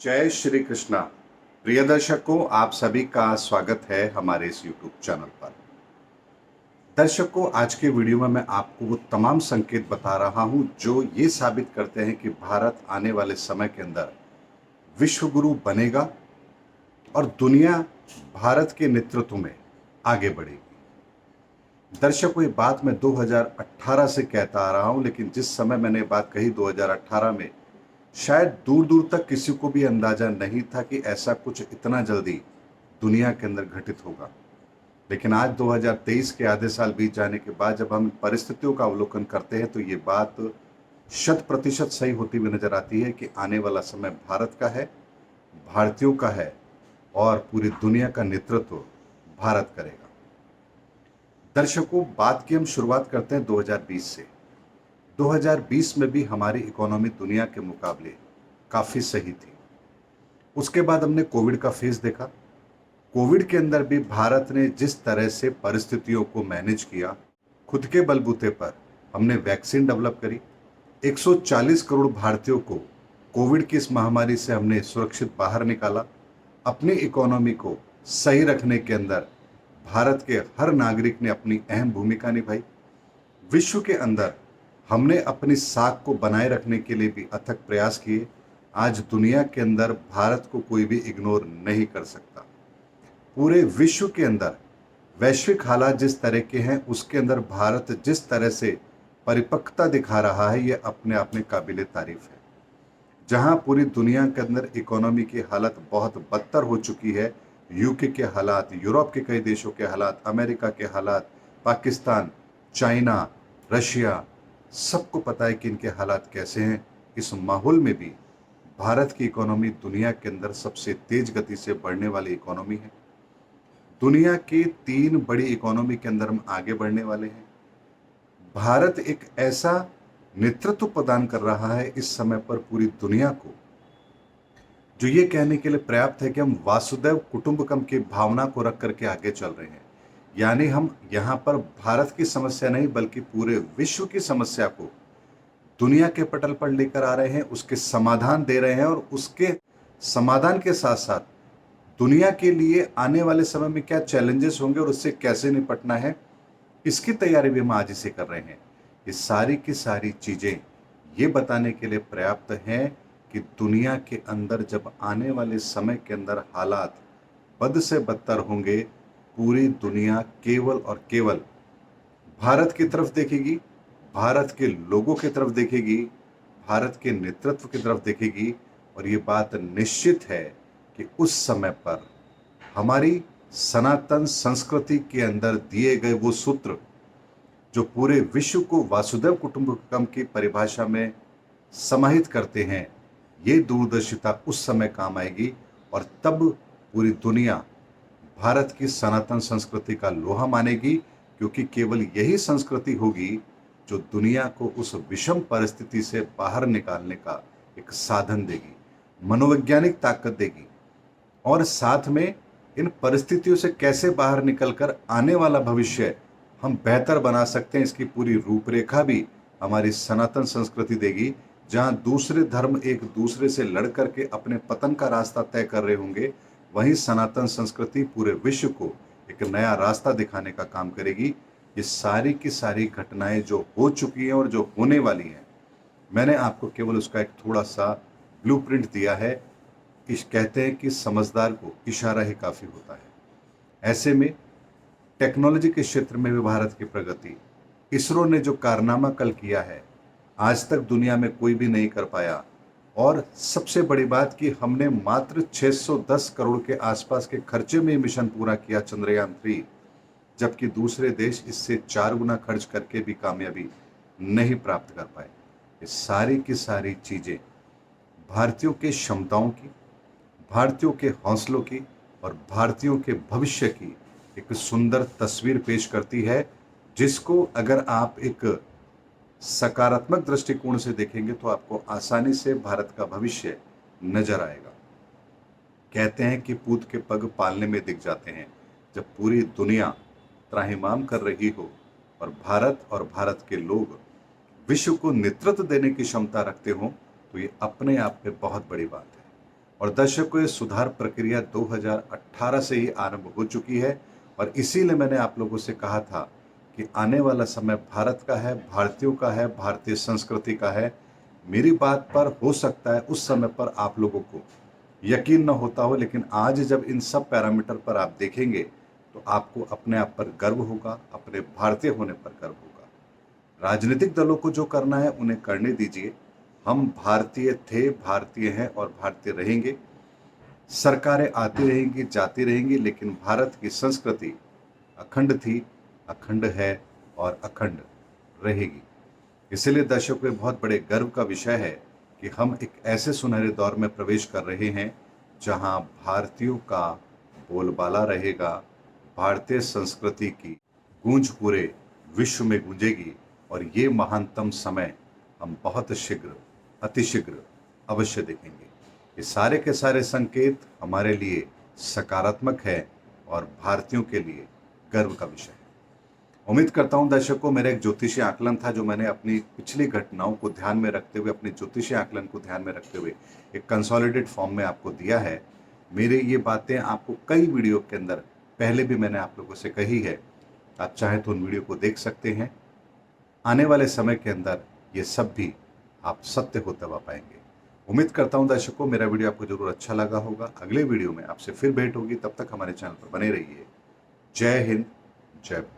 जय श्री कृष्णा। प्रिय दर्शकों, आप सभी का स्वागत है हमारे इस यूट्यूब चैनल पर। दर्शकों, आज के वीडियो में मैं आपको वो तमाम संकेत बता रहा हूं जो ये साबित करते हैं कि भारत आने वाले समय के अंदर विश्व गुरु बनेगा और दुनिया भारत के नेतृत्व में आगे बढ़ेगी। दर्शकों, ये बात मैं 2018 से कहता आ रहा हूं, लेकिन जिस समय मैंने बात कही 2018 में, शायद दूर दूर तक किसी को भी अंदाजा नहीं था कि ऐसा कुछ इतना जल्दी दुनिया के अंदर घटित होगा। लेकिन आज 2023 के आधे साल बीत जाने के बाद जब हम परिस्थितियों का अवलोकन करते हैं तो ये बात शत प्रतिशत सही होती हुई नजर आती है कि आने वाला समय भारत का है, भारतीयों का है और पूरी दुनिया का नेतृत्व भारत करेगा। दर्शकों, बात की हम शुरुआत करते हैं 2020 से। 2020 में भी हमारी इकोनॉमी दुनिया के मुकाबले काफी सही थी। उसके बाद हमने कोविड का फेज देखा। कोविड के अंदर भी भारत ने जिस तरह से परिस्थितियों को मैनेज किया, खुद के बलबूते पर हमने वैक्सीन डेवलप करी। 140 करोड़ भारतीयों को कोविड की इस महामारी से हमने सुरक्षित बाहर निकाला। अपनी इकोनॉमी को सही रखने के अंदर भारत के हर नागरिक ने अपनी अहम भूमिका निभाई। विश्व के अंदर हमने अपनी साख को बनाए रखने के लिए भी अथक प्रयास किए। आज दुनिया के अंदर भारत को कोई भी इग्नोर नहीं कर सकता। पूरे विश्व के अंदर वैश्विक हालात जिस तरह के हैं, उसके अंदर भारत जिस तरह से परिपक्वता दिखा रहा है, ये अपने आप में काबिले तारीफ है। जहां पूरी दुनिया के अंदर इकोनॉमी की हालत बहुत बदतर हो चुकी है, यूके के हालात, यूरोप के कई देशों के हालात, अमेरिका के हालात, पाकिस्तान, चाइना, रशिया, सबको पता है कि इनके हालात कैसे हैं। इस माहौल में भी भारत की इकोनॉमी दुनिया के अंदर सबसे तेज गति से बढ़ने वाली इकोनॉमी है। दुनिया की 3 बड़ी इकोनॉमी के अंदर हम आगे बढ़ने वाले हैं। भारत एक ऐसा नेतृत्व प्रदान कर रहा है इस समय पर पूरी दुनिया को, जो ये कहने के लिए पर्याप्त है कि हम वासुदेव कुटुंबकम की भावना को रख करके आगे चल रहे हैं। यानी हम यहाँ पर भारत की समस्या नहीं बल्कि पूरे विश्व की समस्या को दुनिया के पटल पर लेकर आ रहे हैं, उसके समाधान दे रहे हैं और उसके समाधान के साथ साथ दुनिया के लिए आने वाले समय में क्या चैलेंजेस होंगे और उससे कैसे निपटना है, इसकी तैयारी भी हम आज से कर रहे हैं। ये सारी की सारी चीजें ये बताने के लिए पर्याप्त हैं कि दुनिया के अंदर जब आने वाले समय के अंदर हालात बद से बदतर होंगे, पूरी दुनिया केवल और केवल भारत की तरफ देखेगी, भारत के लोगों की तरफ देखेगी, भारत के नेतृत्व की तरफ देखेगी। और ये बात निश्चित है कि उस समय पर हमारी सनातन संस्कृति के अंदर दिए गए वो सूत्र जो पूरे विश्व को वासुदेव कुटुंबकम की परिभाषा में समाहित करते हैं, ये दूरदर्शिता उस समय काम आएगी और तब पूरी दुनिया भारत की सनातन संस्कृति का लोहा मानेगी, क्योंकि केवल यही संस्कृति होगी जो दुनिया को उस विषम परिस्थिति से बाहर निकालने का एक साधन देगी, मनोवैज्ञानिक ताकत देगी और साथ में इन परिस्थितियों से कैसे बाहर निकलकर आने वाला भविष्य हम बेहतर बना सकते हैं, इसकी पूरी रूपरेखा भी हमारी सनातन संस्कृति देगी। जहां दूसरे धर्म एक दूसरे से लड़ करके अपने पतन का रास्ता तय कर रहे होंगे, वहीं सनातन संस्कृति पूरे विश्व को एक नया रास्ता दिखाने का काम करेगी। ये सारी की सारी घटनाएं जो हो चुकी हैं और जो होने वाली हैं, मैंने आपको केवल उसका एक थोड़ा सा ब्लूप्रिंट दिया है। कहते हैं कि समझदार को इशारा ही काफी होता है। ऐसे में टेक्नोलॉजी के क्षेत्र में भी भारत की प्रगति, इसरो ने जो कारनामा कल किया है, आज तक दुनिया में कोई भी नहीं कर पाया। और सबसे बड़ी बात कि हमने मात्र 610 करोड़ के आसपास के खर्चे में मिशन पूरा किया चंद्रयान-3, जबकि दूसरे देश इससे 4 गुना खर्च करके भी कामयाबी नहीं प्राप्त कर पाए। ये सारी की सारी चीजें भारतीयों के क्षमताओं की, भारतीयों के हौसलों की और भारतीयों के भविष्य की एक सुंदर तस्वीर पेश करती है, जिसको अगर आप एक सकारात्मक दृष्टिकोण से देखेंगे तो आपको आसानी से भारत का भविष्य नजर आएगा। कहते हैं कि पूत के पग पालने में दिख जाते हैं। जब पूरी दुनिया त्राहिमाम कर रही हो और भारत के लोग विश्व को नेतृत्व देने की क्षमता रखते हो, तो ये अपने आप में बहुत बड़ी बात है। और दर्शकों ये सुधार प्रक्रिया 2018 से ही आरंभ हो चुकी है और इसीलिए मैंने आप लोगों से कहा था कि आने वाला समय भारत का है, भारतीयों का है, भारतीय संस्कृति का है। मेरी बात पर हो सकता है उस समय पर आप लोगों को यकीन न होता हो, लेकिन आज जब इन सब पैरामीटर पर आप देखेंगे तो आपको अपने आप पर गर्व होगा, अपने भारतीय होने पर गर्व होगा। राजनीतिक दलों को जो करना है उन्हें करने दीजिए। हम भारतीय थे, भारतीय हैं और भारतीय रहेंगे। सरकारें आती रहेंगी, जाती रहेंगी, लेकिन भारत की संस्कृति अखंड थी, अखंड है और अखंड रहेगी। इसलिए दर्शकों ये बहुत बड़े गर्व का विषय है कि हम एक ऐसे सुनहरे दौर में प्रवेश कर रहे हैं जहां भारतीयों का बोलबाला रहेगा, भारतीय संस्कृति की गूंज पूरे विश्व में गूंजेगी और ये महानतम समय हम बहुत शीघ्र, अतिशीघ्र अवश्य देखेंगे। ये सारे के सारे संकेत हमारे लिए सकारात्मक है और भारतीयों के लिए गर्व का विषय है। उम्मीद करता हूं दर्शकों मेरा एक ज्योतिषीय आकलन था जो मैंने अपनी पिछली घटनाओं को ध्यान में रखते हुए, अपने ज्योतिषीय आकलन को ध्यान में रखते हुए एक कंसोलिडेट फॉर्म में आपको दिया है। मेरी ये बातें आपको कई वीडियो के अंदर पहले भी मैंने आप लोगों से कही है। आप चाहें तो उन वीडियो को देख सकते हैं। आने वाले समय के अंदर ये सब भी आप सत्य होता हुआ पाएंगे। उम्मीद करता हूं दर्शकों मेरा वीडियो आपको जरूर अच्छा लगा होगा। अगले वीडियो में आपसे फिर भेंट होगी, तब तक हमारे चैनल पर बने रहिए। जय हिंद, जय भारत।